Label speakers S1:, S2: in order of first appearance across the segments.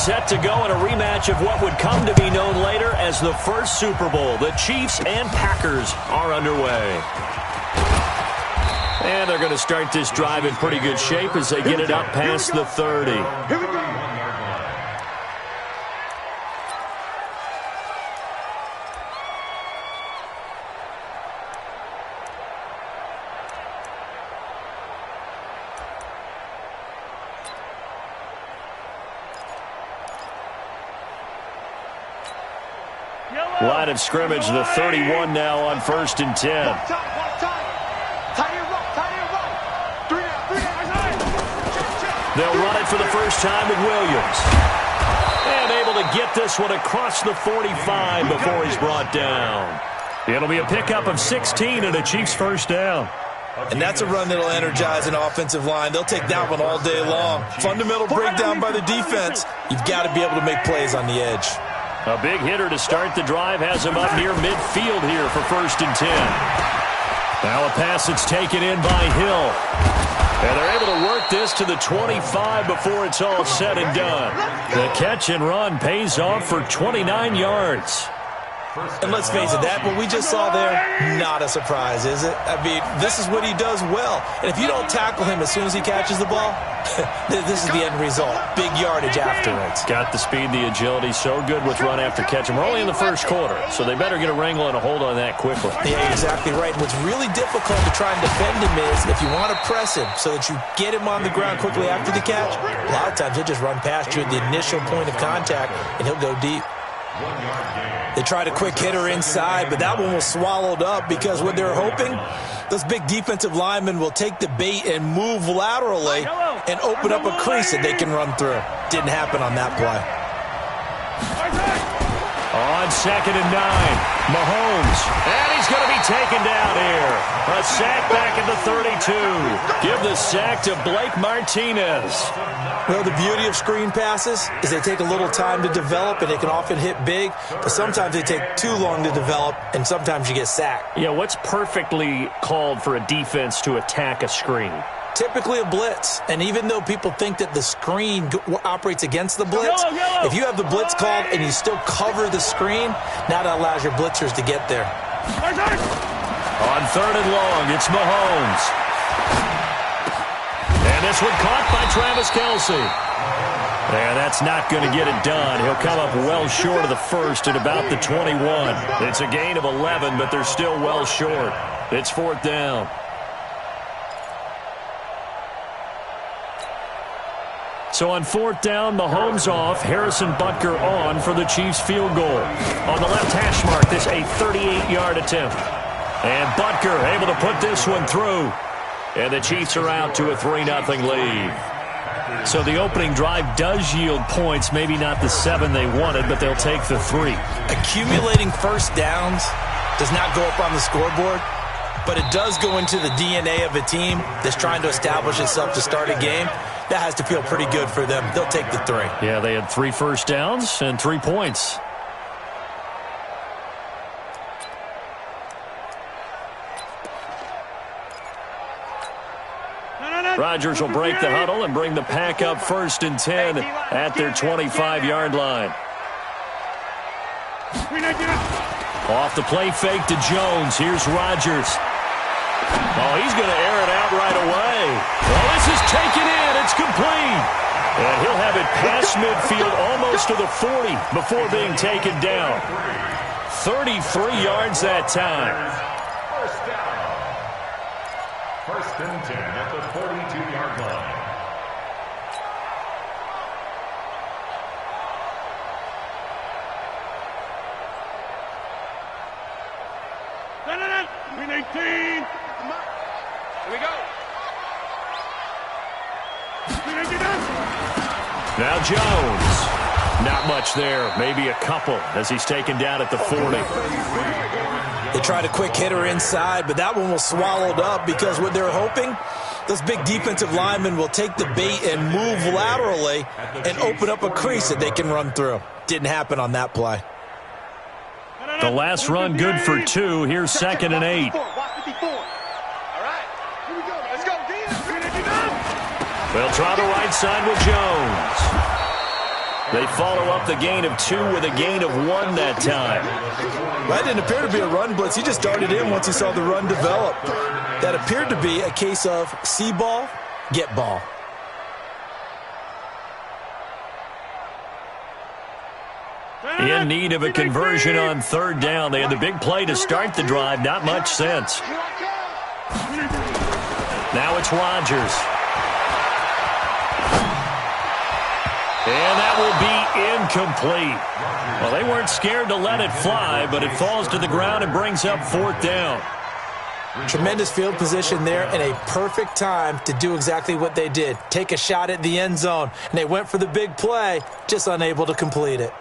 S1: set to go in a rematch of what would come to be known later as the first Super Bowl. The Chiefs and Packers are underway. And they're going to start this drive in pretty good shape as they get it up past the 30.
S2: Here we go.
S1: Line of scrimmage, the 31 now on 1st and 10. They'll run it for the first time with Williams. And able to get this one across the 45 before he's brought down. It'll be a pickup of 16 and a Chiefs first down.
S3: And that's a run that'll energize an offensive line. They'll take that one all day long. Fundamental breakdown by the defense. You've got to be able to make plays on the edge.
S1: A big hitter to start the drive has him up near midfield here for 1st and 10. Now a pass that's taken in by Hill. And they're able to work this to the 25 before it's all said and done. The catch and run pays off for 29 yards.
S3: And let's face it, that what we just saw there, not a surprise, is it? I mean, this is what he does well. And if you don't tackle him as soon as he catches the ball, this is the end result. Big yardage afterwards.
S1: Got the speed, the agility, so good with run after catch. And we're only in the first quarter, so they better get a wrangle and a hold on that quickly.
S3: Yeah, exactly right. And what's really difficult to try and defend him is if you want to press him so that you get him on the ground quickly after the catch, a lot of times he'll just run past you at the initial point of contact, and he'll go deep. They tried a quick hitter inside, but that one was swallowed up because what they're hoping, those big defensive linemen will take the bait and move laterally and open up a crease that they can run through. Didn't happen on that play.
S1: On 2nd and 9, Mahomes. And he's going to be taken down here. A sack back at the 32. Give the sack to Blake Martinez.
S3: Well, the beauty of screen passes is they take a little time to develop, and they can often hit big, but sometimes they take too long to develop, and sometimes you get sacked.
S1: Yeah, what's perfectly called for a defense to attack a screen?
S3: Typically a blitz, and even though people think that the screen operates against the blitz, if you have the blitz called and you still cover the screen, now that allows your blitzers to get there.
S1: On 3rd and long, it's Mahomes. And this one caught by Travis Kelce. Yeah, that's not going to get it done. He'll come up well short of the first at about the 21. It's a gain of 11, but they're still well short. It's 4th down. So on 4th down, Mahomes off, Harrison Butker on for the Chiefs field goal. On the left hash mark, this a 38-yard attempt. And Butker able to put this one through. And the Chiefs are out to a 3-0 lead. So the opening drive does yield points, maybe not the 7 they wanted, but they'll take the 3.
S3: Accumulating first downs does not go up on the scoreboard, but it does go into the DNA of a team that's trying to establish itself to start a game. That has to feel pretty good for them. They'll take the 3.
S1: Yeah, they had 3 first downs and 3 points. Rodgers will break the huddle and bring the pack up 1st and 10 at their 25-yard line. Off the play fake to Jones. Here's Rodgers. Oh, he's going to air it out right away. Well, this is taken in. It's complete. And he'll have it past midfield almost to the 40 before being taken down. 33 yards that time.
S2: First down. 1st and 10 at the 42-yard line. Green 18. Here we go.
S1: Now Jones. Not much there. Maybe a couple as he's taken down at the 40.
S3: They tried a quick hitter inside, but that one was swallowed up because what they're hoping, those big defensive linemen will take the bait and move laterally and open up a crease that they can run through. Didn't happen on that play.
S1: The last run good for 2. Here's 2nd and 8. They'll try the right side with Jones. They follow up the gain of 2 with a gain of 1 that time.
S3: That didn't appear to be a run blitz. He just darted in once he saw the run develop. That appeared to be a case of see ball, get ball.
S1: In need of a conversion on 3rd down. They had the big play to start the drive. Not much sense. Now it's Rodgers. And that will be incomplete. Well, they weren't scared to let it fly, but it falls to the ground and brings up 4th down.
S3: Tremendous field position there and a perfect time to do exactly what they did. Take a shot at the end zone. And they went for the big play, just unable to complete it.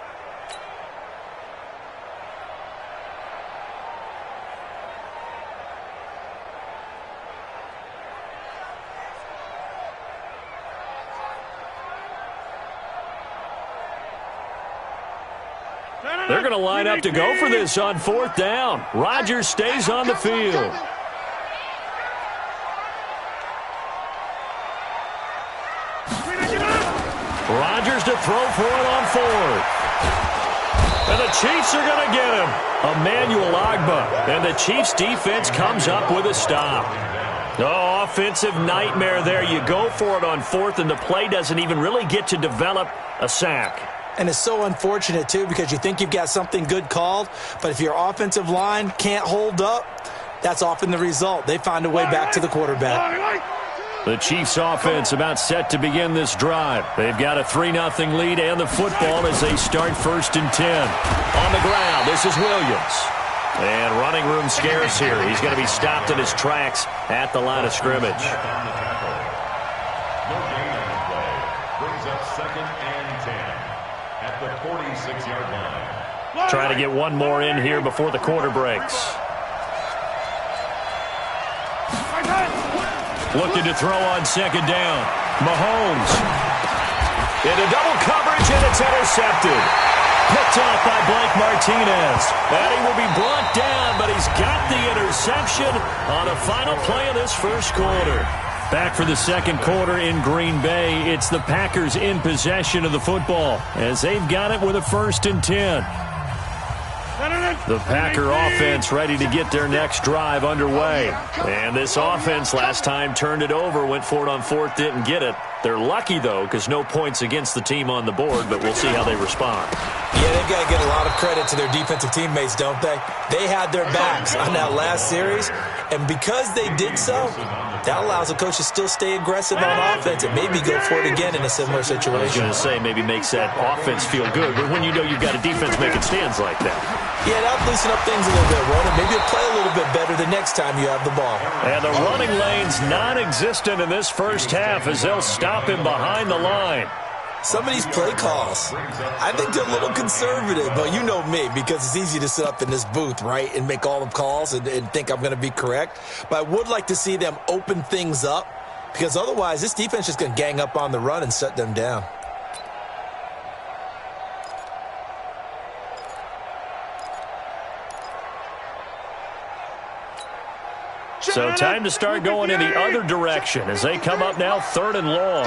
S1: They're going to line up to go for this on 4th down. Rodgers stays on the field. Rodgers to throw for it on 4th. And the Chiefs are going to get him. Emmanuel Ogbah. And the Chiefs defense comes up with a stop. Oh, offensive nightmare there. You go for it on 4th, and the play doesn't even really get to develop a sack.
S3: And it's so unfortunate, too, because you think you've got something good called, but if your offensive line can't hold up, that's often the result. They find a way back to the quarterback.
S1: The Chiefs' offense about set to begin this drive. They've got a 3-0 lead and the football as they start 1st and 10. On the ground, this is Williams. And running room scarce here. He's going to be stopped in his tracks at the line of scrimmage. Trying to get one more in here before the quarter breaks. Looking to throw on 2nd down. Mahomes. Into double coverage, and it's intercepted. Picked off by Blake Martinez. And he will be brought down, but he's got the interception on the final play of this 1st quarter. Back for the 2nd quarter in Green Bay. It's the Packers in possession of the football as they've got it with a 1st and 10. The Packer offense ready to get their next drive underway. And this offense last time turned it over, went for it on 4th, didn't get it. They're lucky, though, because no points against the team on the board, but we'll see how they respond.
S3: Yeah, they've got to get a lot of credit to their defensive teammates, don't they? They had their backs on that last series, and because they did so, that allows the coach to still stay aggressive on offense and maybe go for it again in a similar situation.
S1: I was going to say maybe makes that offense feel good, but when you know you've got a defense making stands like that.
S3: Yeah, that'll loosen up things a little bit, Ron, and maybe you'll play a little bit better the next time you have the ball.
S1: And the running lane's non-existent in this 1st half as they'll stop him behind the line.
S3: Some of these play calls, I think they're a little conservative, but you know me, because it's easy to sit up in this booth, right, and make all the calls and think I'm going to be correct. But I would like to see them open things up, because otherwise this defense is going to gang up on the run and shut them down.
S1: So time to start going in the other direction as they come up now 3rd and long.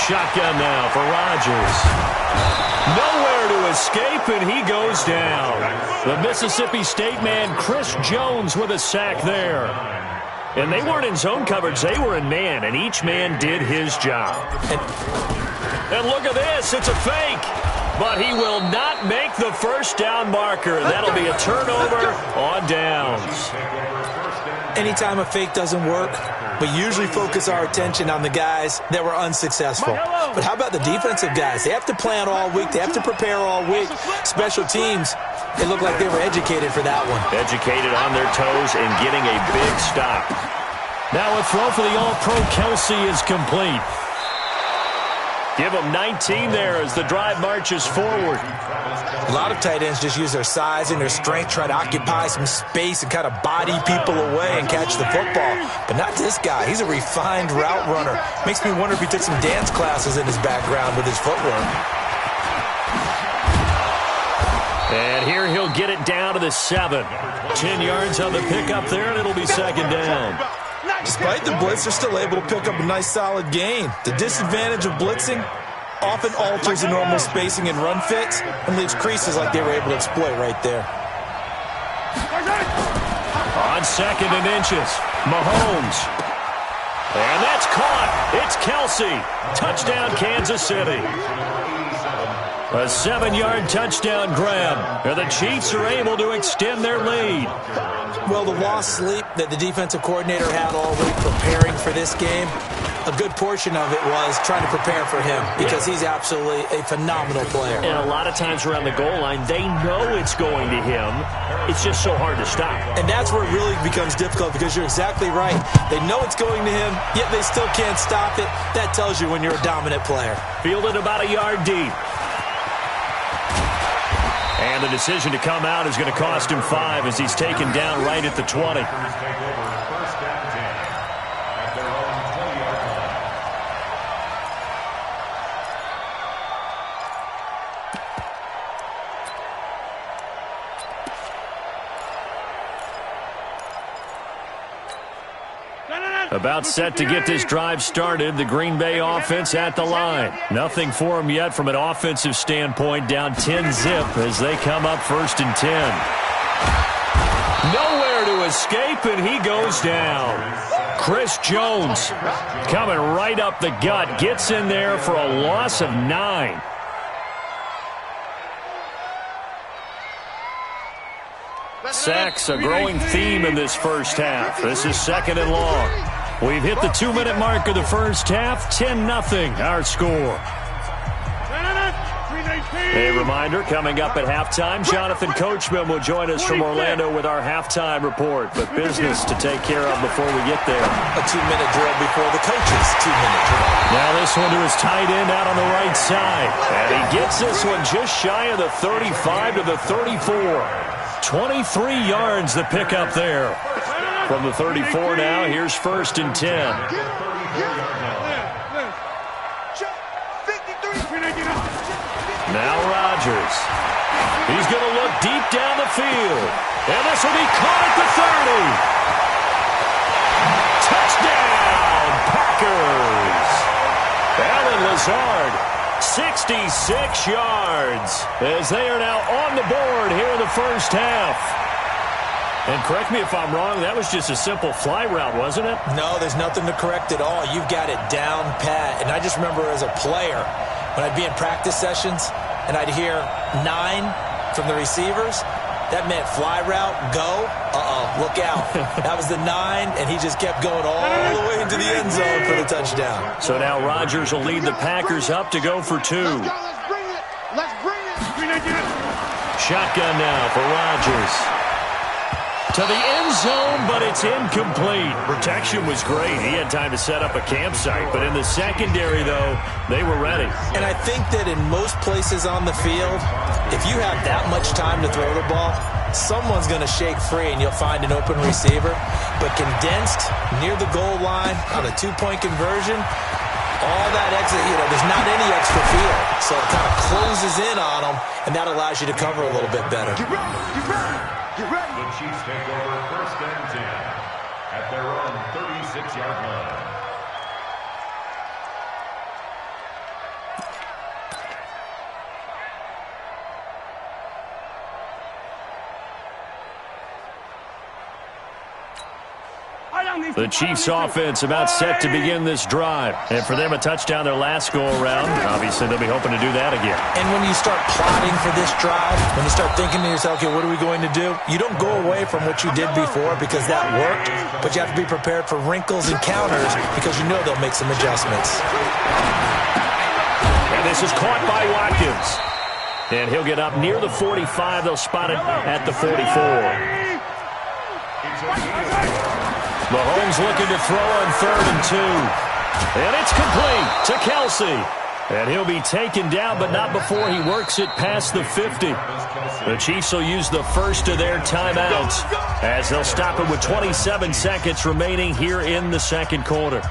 S1: Shotgun now for Rodgers. Nowhere to escape, and he goes down. The Mississippi State man, Chris Jones, with a sack there. And they weren't in zone coverage. They were in man, and each man did his job. And look at this. It's a fake. But he will not make the 1st down marker. That'll be a turnover on downs.
S3: Anytime a fake doesn't work, we usually focus our attention on the guys that were unsuccessful. But how about the defensive guys? They have to plan all week. They have to prepare all week. Special teams, it looked like they were educated for that one.
S1: Educated on their toes and getting a big stop. Now a throw for the All-Pro Kelsey is complete. Give them 19 there as the drive marches forward.
S3: A lot of tight ends just use their size and their strength, try to occupy some space and kind of body people away and catch the football. But not this guy. He's a refined route runner. Makes me wonder if he took some dance classes in his background with his footwork.
S1: And here he'll get it down to the 7. 10 yards on the pickup there, and it'll be 2nd down.
S3: Despite the blitz, they're still able to pick up a nice solid gain. The disadvantage of blitzing often alters the normal spacing and run fits and leaves creases like they were able to exploit right there.
S1: On 2nd and inches, Mahomes. And that's caught. It's Kelsey. Touchdown, Kansas City. A 7-yard touchdown grab. And the Chiefs are able to extend their lead.
S3: Well, the lost sleep that the defensive coordinator had all week preparing for this game, a good portion of it was trying to prepare for him because he's absolutely a phenomenal player.
S1: And a lot of times around the goal line, they know it's going to him. It's just so hard to stop.
S3: And that's where it really becomes difficult because you're exactly right. They know it's going to him, yet they still can't stop it. That tells you when you're a dominant player.
S1: Fielded about a yard deep. And the decision to come out is going to cost him 5 as he's taken down right at the 20. About set to get this drive started. The Green Bay offense at the line. Nothing for them yet from an offensive standpoint. Down 10-zip as they come up 1st and 10. Nowhere to escape, and he goes down. Chris Jones coming right up the gut. Gets in there for a loss of 9. Sacks, a growing theme in this first half. This is 2nd and long. We've hit the 2-minute mark of the first half. 10-0 our score. A reminder, coming up at halftime, Jonathan Coachman will join us from Orlando with our halftime report. But business to take care of before we get there.
S3: A 2-minute drill before the coach's 2-minute drill.
S1: Now this one to his tight end out on the right side. And he gets this one just shy of the 35 to the 34. 23 yards the pickup there. From the 34 now, here's 1st and 10. Now Rodgers. He's going to look deep down the field. And this will be caught at the 30. Touchdown, Packers. Allen Lazard, 66 yards as they are now on the board here in the first half. And correct me if I'm wrong, that was just a simple fly route, wasn't it?
S3: No, there's nothing to correct at all. You've got it down pat. And I just remember as a player, when I'd be in practice sessions and I'd hear 9 from the receivers, that meant fly route, go, look out. That was the 9, and he just kept going all the way into the end zone for the touchdown.
S1: So now Rodgers will lead the Packers up to go for 2.
S2: Let's bring it.
S1: Shotgun now for Rodgers. To the end zone, but it's incomplete. Protection was great. He had time to set up a campsite. But in the secondary, though, they were ready.
S3: And I think that in most places on the field, if you have that much time to throw the ball, someone's going to shake free and you'll find an open receiver. But condensed near the goal line on a 2-point conversion, all that exit, there's not any extra field. So it kind of closes in on them, and that allows you to cover a little bit better.
S2: Get ready. The Chiefs take over 1st and 10 at their own 36-yard line.
S1: The Chiefs offense about set to begin this drive. And for them, a touchdown their last go-around. Obviously, they'll be hoping to do that again.
S3: And when you start plotting for this drive, when you start thinking to yourself, okay, what are we going to do? You don't go away from what you did before because that worked, but you have to be prepared for wrinkles and counters because you know they'll make some adjustments.
S1: And this is caught by Watkins. And he'll get up near the 45. They'll spot it at the 44. Mahomes looking to throw on 3rd and 2. And it's complete to Kelsey. And he'll be taken down, but not before he works it past the 50. The Chiefs will use the first of their timeouts as they'll stop it with 27 seconds remaining here in the second quarter.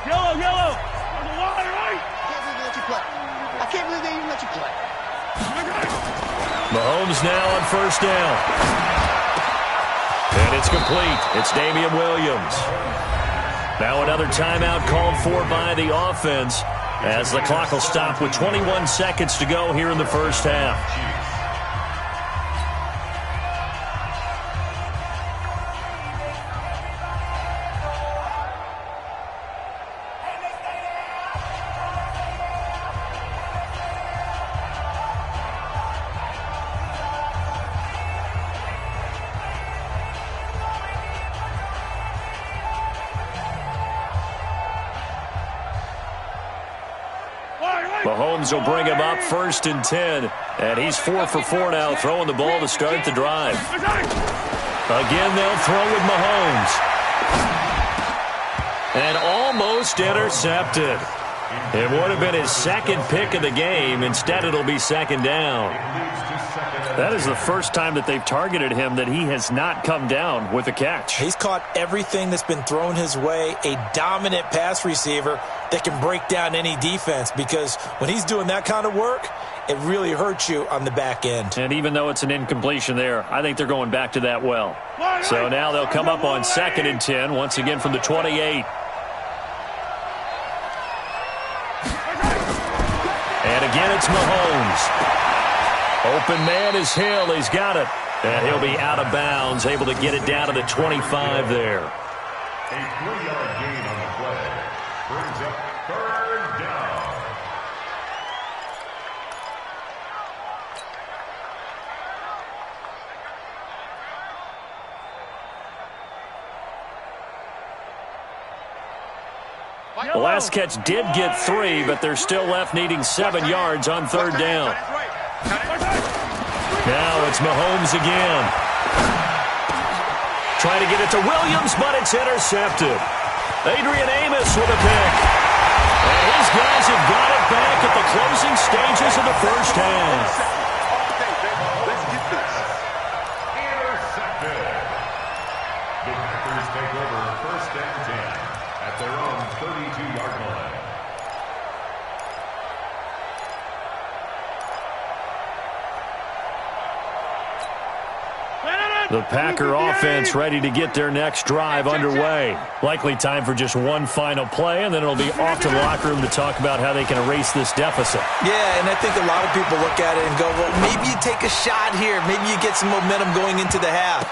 S2: Yellow. On the line, right?
S4: can't believe they even let you play.
S1: Mahomes now on first down. And it's complete. It's Damian Williams. Now another timeout called for by the offense as the clock will stop with 21 seconds to go here in the first half. Mahomes will bring him up first and 10. And he's 4 for 4 now, throwing the ball to start the drive. Again, they'll throw with Mahomes. And almost intercepted. It would have been his second pick of the game. Instead, it'll be second down. That is the first time that they've targeted him that he has not come down with a catch.
S3: He's caught everything that's been thrown his way, a dominant pass receiver that can break down any defense, because when he's doing that kind of work, it really hurts you on the back end.
S1: And even though it's an incompletion there, I think they're going back to that well. So now they'll come up on second and 10, once again from the 28. And again, it's Mahomes. Open man is Hill. He's got it. And he'll be out of bounds, able to get it down to the 25 there.
S2: A 3-yard gain on the play brings up third down.
S1: The last catch did get 3, but they're still left needing 7 yards on third down. Now it's Mahomes again. Trying to get it to Williams, but it's intercepted. Adrian Amos with a pick. And his guys have got it back at the closing stages of the first half.
S2: Intercepted. The Packers take over first and 10 at their own 32-yard line.
S1: The Packer offense ready to get their next drive underway. Likely time for just one final play, and then it'll be off to the locker room to talk about how they can erase this deficit.
S3: Yeah, and I think a lot of people look at it and go, well, maybe you take a shot here. Maybe you get some momentum going into the half.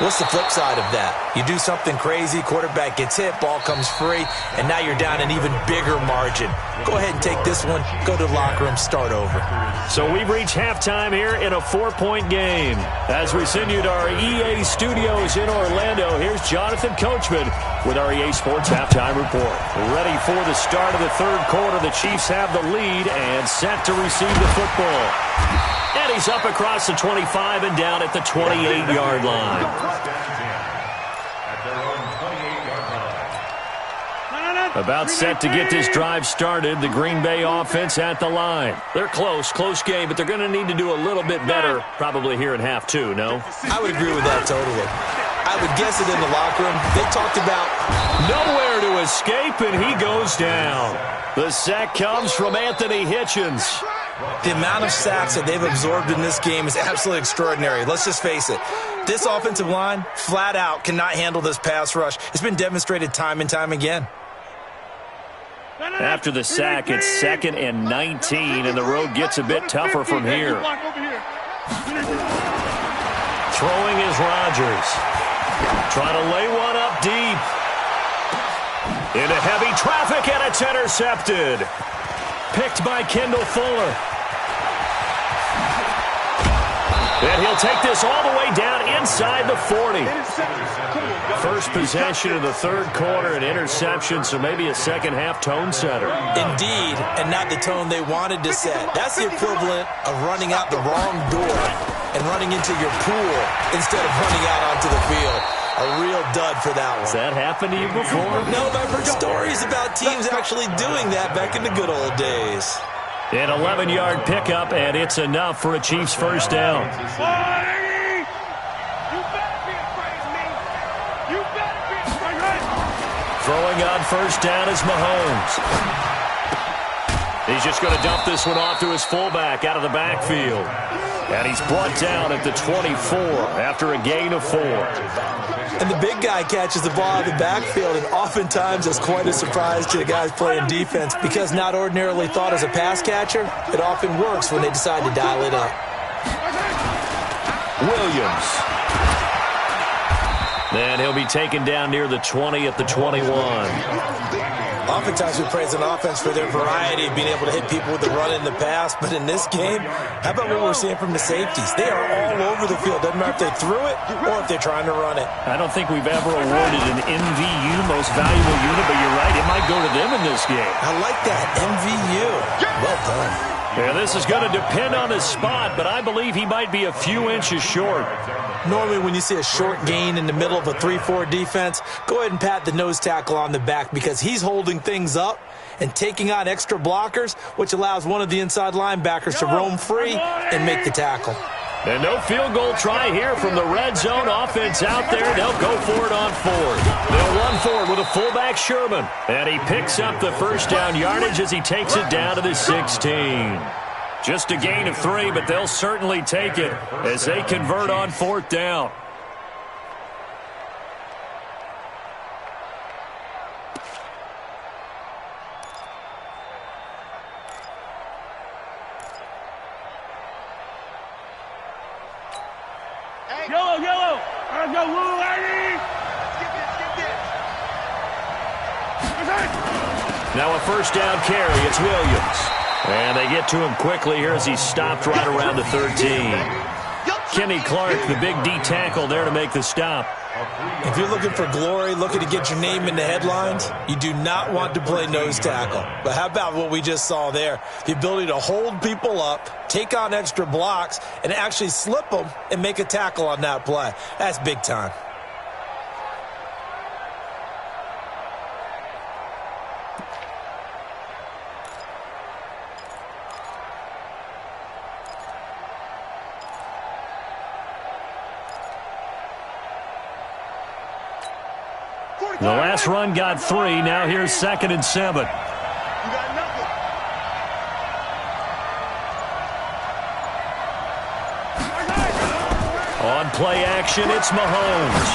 S3: What's the flip side of that? You do something crazy, quarterback gets hit, ball comes free, and now you're down an even bigger margin. Go ahead and take this one, go to the locker room, start over.
S1: So we've reached halftime here in a 4-point game. As we send you to our EA studios in Orlando, here's Jonathan Coachman with our EA Sports Halftime Report. Ready for the start of the third quarter. The Chiefs have the lead and set to receive the football. And he's up across the 25 and down at the 28-yard line. About set to get this drive started. The Green Bay offense at the line. They're close game, but they're going to need to do a little bit better probably here in half two, no?
S3: I would agree with that totally. I would guess it in the locker room. They talked about
S1: nowhere to escape, and he goes down. The sack comes from Anthony Hitchens.
S3: The amount of sacks that they've absorbed in this game is absolutely extraordinary. Let's just face it. This offensive line, flat out, cannot handle this pass rush. It's been demonstrated time and time again.
S1: After the sack, it's 2nd and 19, and the road gets a bit tougher from here. Throwing is Rodgers. Trying to lay one up deep. Into heavy traffic, and it's intercepted. Picked by Kendall Fuller. And he'll take this all the way down inside the 40. First possession of the third quarter, an interception, so maybe a second-half tone setter.
S3: Indeed, and not the tone they wanted to set. That's the equivalent of running out the wrong door and running into your pool instead of running out onto the field. A real dud for that one.
S1: Has that happened to you before?
S3: No, but I've heard stories about teams actually doing that back in the good old days.
S1: An 11-yard pickup, and it's enough for a Chiefs first down. Throwing on first down is Mahomes. He's just going to dump this one off to his fullback out of the backfield. And he's brought down at the 24 after a gain of 4.
S3: And the big guy catches the ball out of the backfield, and oftentimes it's quite a surprise to the guys playing defense because not ordinarily thought as a pass catcher, it often works when they decide to dial it up.
S1: Williams. And he'll be taken down near the 20 at the 21.
S3: Oftentimes we praise an offense for their variety of being able to hit people with the run and the pass, but in this game, how about what we're seeing from the safeties? They are all over the field. Doesn't matter if they threw it or if they're trying to run it.
S1: I don't think we've ever awarded an MVU, most valuable unit, but you're right, it might go to them in this game.
S3: I like that, MVU. Well done.
S1: Yeah, this is going to depend on his spot, but I believe he might be a few inches short.
S3: Normally when you see a short gain in the middle of a 3-4 defense, go ahead and pat the nose tackle on the back because he's holding things up and taking on extra blockers, which allows one of the inside linebackers to roam free and make the tackle.
S1: And no field goal try here from the red zone offense out there. They'll go for it on 4th. They'll run forward with a fullback, Sherman. And he picks up the first down yardage as he takes it down to the 16. Just a gain of 3, but they'll certainly take it as they convert on 4th down.
S4: Yellow. Let's go, blue lady.
S1: Now a first down carry. It's Williams. And they get to him quickly here as he's stopped right around the 13. Kenny Clark, the big D tackle there to make the stop.
S3: If you're looking for glory, looking to get your name in the headlines, you do not want to play nose tackle. But how about what we just saw there? The ability to hold people up, take on extra blocks, and actually slip them and make a tackle on that play. That's big time.
S1: The last run got 3. Now here's 2nd and 7. On play action, it's Mahomes.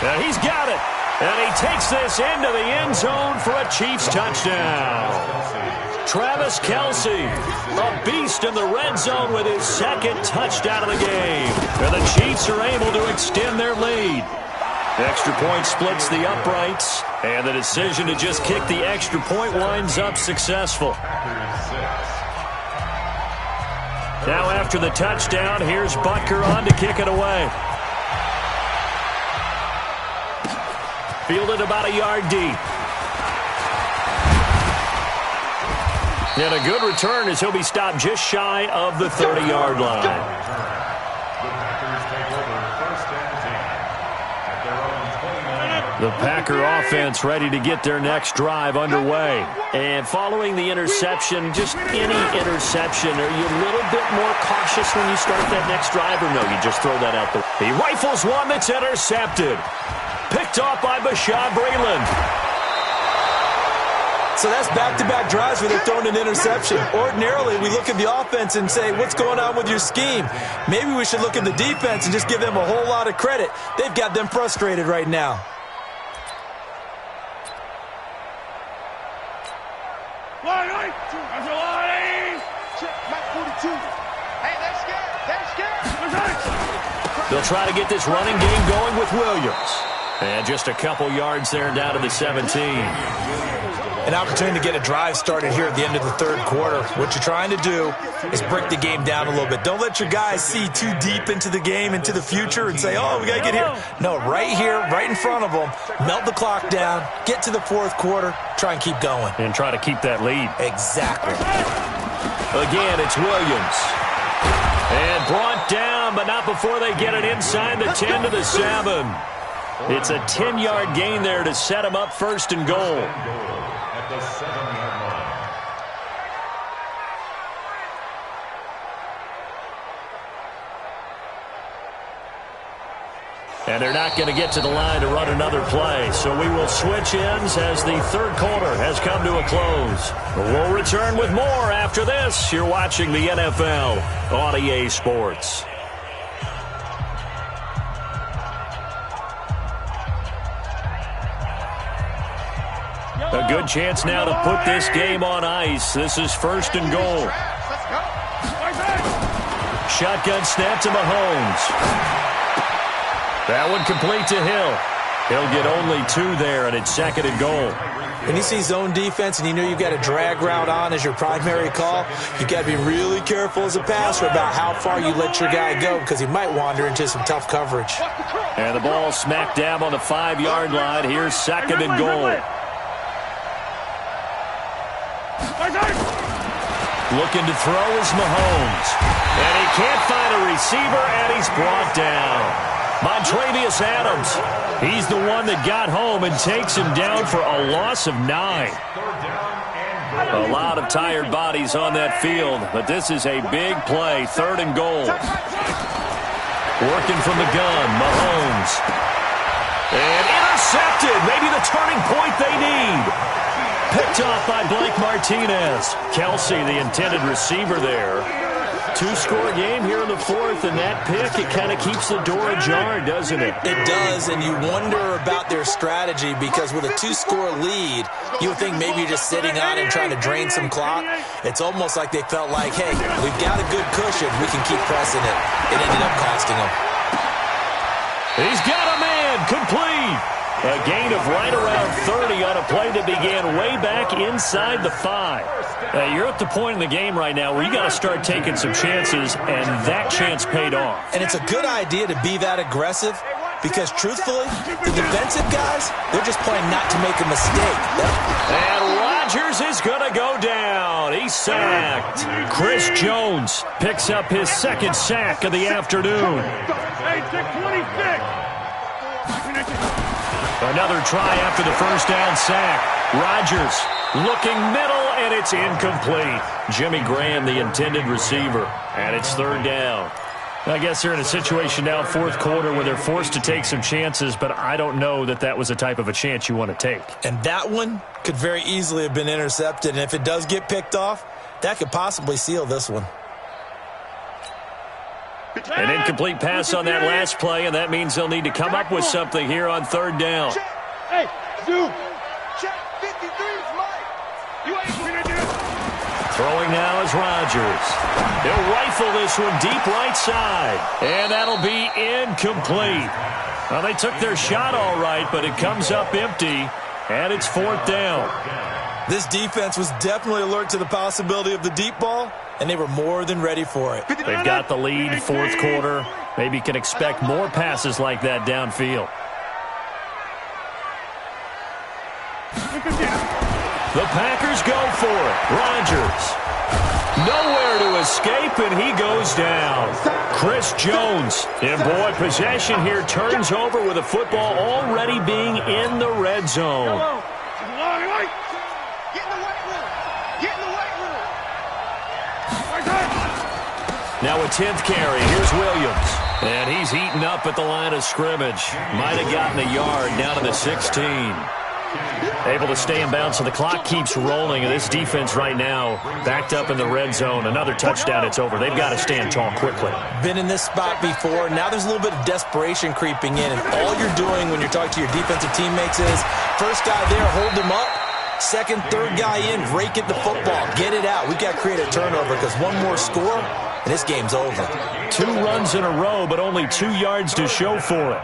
S1: And he's got it. And he takes this into the end zone for a Chiefs touchdown. Travis Kelce, a beast in the red zone with his 2nd touchdown of the game. And the Chiefs are able to extend their lead. Extra point splits the uprights, and the decision to just kick the extra point winds up successful. Now after the touchdown, here's Butker on to kick it away. Fielded about a yard deep. And a good return as he'll be stopped just shy of the 30-yard line. The Packer offense ready to get their next drive underway. And following the interception, just any interception, are you a little bit more cautious when you start that next drive, or no, you just throw that out there? He rifles one that's intercepted. Picked off by Bashaud Breeland.
S3: So that's back-to-back drives where they're throwing an interception. Ordinarily, we look at the offense and say, what's going on with your scheme? Maybe we should look at the defense and just give them a whole lot of credit. They've got them frustrated right now.
S1: They'll try to get this running game going with Williams. And just a couple yards there down to the 17.
S3: An opportunity to get a drive started here at the end of the 3rd quarter. What you're trying to do is break the game down a little bit. Don't let your guys see too deep into the game, into the future, and say, oh, we got to get here. No, right here, right in front of them, melt the clock down, get to the 4th quarter, try and keep going.
S1: And try to keep that lead.
S3: Exactly.
S1: Again, it's Williams. And brought down, but not before they get it inside the 10 to the 7. It's a 10-yard gain there to set them up 1st and goal.
S2: At the 7-yard line.
S1: And they're not going to get to the line to run another play. So we will switch ends as the third quarter has come to a close. We'll return with more after this. You're watching the NFL on EA Sports. A good chance now to put this game on ice. This is first and goal. Shotgun snap to Mahomes. That one complete to Hill. He'll get only 2 there, and it's second and goal.
S3: When you see zone defense and you know you've got a drag route on as your primary call, you've got to be really careful as a passer about how far you let your guy go because he might wander into some tough coverage.
S1: And the ball smack dab on the 5-yard line. Here's second and goal. Looking to throw is Mahomes. And he can't find a receiver, and he's brought down. Montravius Adams, he's the one that got home and takes him down for a loss of 9. A lot of tired bodies on that field, but this is a big play, third and goal. Working from the gun, Mahomes. And intercepted, maybe the turning point they need. Picked off by Blake Martinez. Kelsey, the intended receiver there. 2-score game here in the fourth, and that pick, it kind of keeps the door ajar, doesn't it?
S3: It does, and you wonder about their strategy because with a 2-score lead, you would think maybe you're just sitting on and trying to drain some clock. It's almost like they felt like, hey, we've got a good cushion. We can keep pressing it. It ended up costing them.
S1: He's got a man, complete. A gain of right around 30 on a play that began way back inside the 5. You're at the point in the game right now where you got to start taking some chances, and that chance paid off.
S3: And it's a good idea to be that aggressive because, truthfully, the defensive guys, they're just playing not to make a mistake.
S1: And Rodgers is going to go down. He's sacked. Chris Jones picks up his second sack of the afternoon. Another try after the first down sack. Rodgers looking middle, and it's incomplete. Jimmy Graham, the intended receiver, and it's third down. I guess they're in a situation now, fourth quarter, where they're forced to take some chances, but I don't know that that was the type of a chance you want to take.
S3: And that one could very easily have been intercepted, and if it does get picked off, that could possibly seal this one.
S1: An incomplete pass on that last play, and that means they'll need to come up with something here on third down.
S4: Hey, dude. Check 53's Mike. You ain't gonna do it.
S1: Throwing now is Rodgers. He'll rifle this one deep right side, and that'll be incomplete. Well, they took their shot all right, but it comes up empty, and it's fourth down.
S3: This defense was definitely alert to the possibility of the deep ball, and they were more than ready for it.
S1: They've got the lead, fourth quarter. Maybe can expect more passes like that downfield. The Packers go for it. Rodgers. Nowhere to escape, and he goes down. Chris Jones. And, boy, possession here turns over with the football already being in the red zone. Now a 10th carry. Here's Williams. And he's heating up at the line of scrimmage. Might have gotten a yard down to the 16. Able to stay in bounds, so the clock keeps rolling. And this defense right now backed up in the red zone. Another touchdown, it's over. They've got to stand tall quickly.
S3: Been in this spot before. Now there's a little bit of desperation creeping in. And all you're doing when you're talking to your defensive teammates is, first guy there, hold him up. Second, third guy in, rake at the football. Get it out. We've got to create a turnover because one more score, and this game's over.
S1: 2 runs in a row, but only 2 yards to show for it.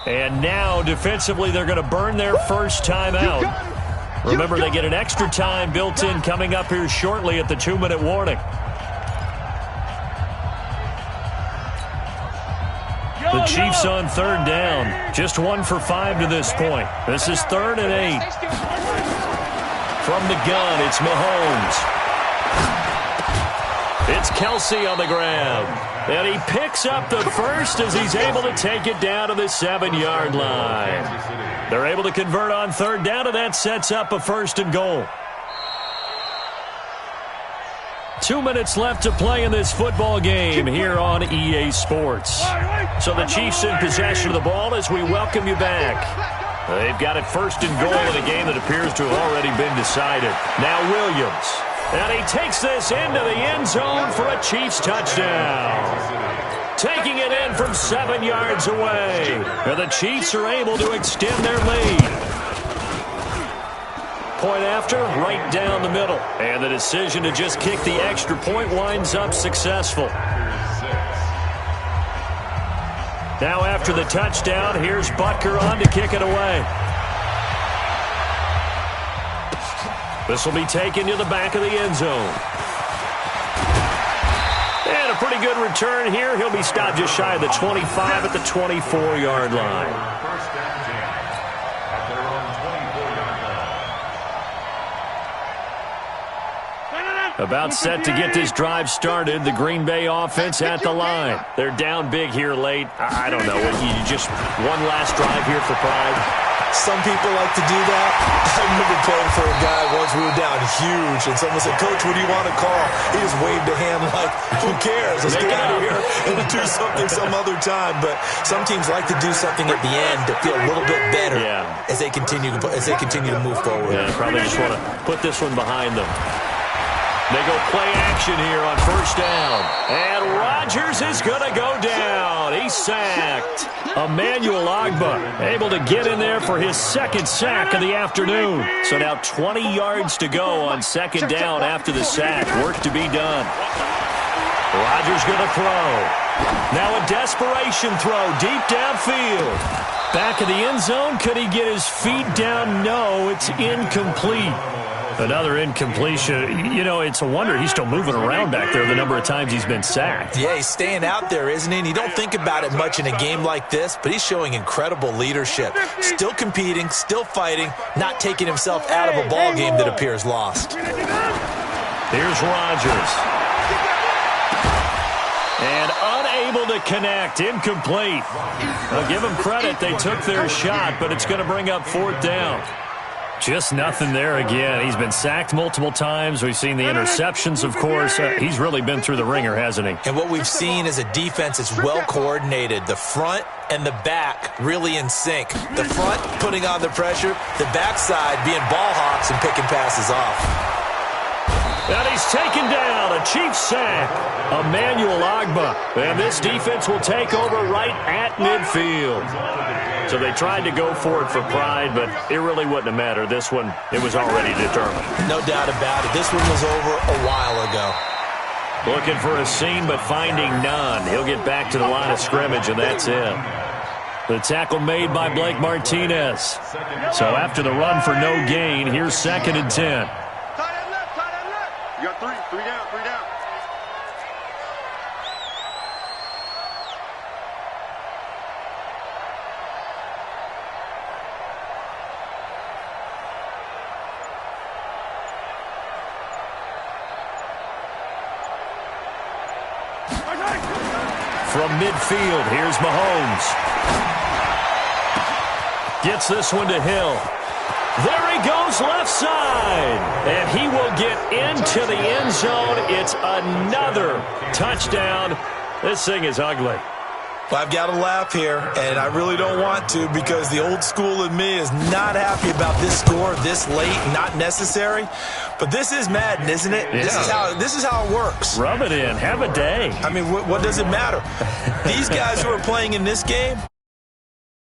S1: And now, defensively, they're going to burn their first timeout. Remember, they get an extra time built in coming up here shortly at the 2-minute warning. The Chiefs on third down. Just 1 for 5 to this point. This is 3rd and 8. From the gun, it's Mahomes. It's Kelsey on the ground. And he picks up the first as he's able to take it down to the 7-yard line. They're able to convert on third down, and that sets up a 1st and goal. 2 minutes left to play in this football game here on EA Sports. So the Chiefs in possession of the ball as we welcome you back. They've got it 1st and goal in a game that appears to have already been decided. Now Williams. And he takes this into the end zone for a Chiefs touchdown. Taking it in from 7 yards away. And the Chiefs are able to extend their lead. Point after, right down the middle. And the decision to just kick the extra point winds up successful. Now after the touchdown, here's Butker on to kick it away. This will be taken to the back of the end zone. And a pretty good return here. He'll be stopped just shy of the 25 at the 24-yard line. About set to get this drive started. The Green Bay offense at the line. They're down big here late. I don't know. You just one last drive here for pride.
S3: Some people like to do that. I remember playing for a guy once. We were down huge, and someone said, "Coach, what do you want to call?" He just waved a hand like, "Who cares? Let's get out of here and do something some other time." But some teams like to do something at the end to feel a little bit better as they continue to move forward.
S1: Yeah, probably just want to put this one behind them. They go play action here on 1st down. And Rodgers is going to go down. He's sacked. Emmanuel Ogbah able to get in there for his 2nd sack of the afternoon. So now 20 yards to go on 2nd down after the sack. Work to be done. Rodgers going to throw. Now a desperation throw deep downfield. Back of the end zone. Could he get his feet down? No, it's incomplete. Another incompletion. You know, it's a wonder he's still moving around back there the number of times he's been sacked.
S3: Yeah, he's staying out there, isn't he? And you don't think about it much in a game like this, but he's showing incredible leadership. Still competing, still fighting, not taking himself out of a ball game that appears lost.
S1: Here's Rodgers. And unable to connect. Incomplete. I'll give them credit. They took their shot, but it's going to bring up 4th down. Just nothing there again. He's been sacked multiple times. We've seen the interceptions, of course. He's really been through the ringer, hasn't he?
S3: And what we've seen is a defense that's well coordinated. The front and the back really in sync. The front putting on the pressure. The backside being ball hawks and picking passes off.
S1: And he's taken down. A Chiefs sack. Emmanuel Ogbah. And this defense will take over right at midfield. So they tried to go for it for pride, but it really wouldn't have mattered. This one, it was already determined.
S3: No doubt about it. This one was over a while ago.
S1: Looking for a seam, but finding none. He'll get back to the line of scrimmage, and that's it. The tackle made by Blake Martinez. So after the run for no gain, here's 2nd and 10.
S4: Tight end left, tight end left. You got three down, 3 down.
S1: From midfield, here's Mahomes. Gets this one to Hill. There he goes left side. And he will get into the end zone. It's another touchdown. This thing is ugly.
S3: Well, I've got to laugh here, and I really don't want to because the old school in me is not happy about this score this late, not necessary. But this is Madden, isn't it?
S1: Yeah.
S3: This is how it works.
S1: Rub it in. Have a day.
S3: I mean, what does it matter? These guys who are playing in this game,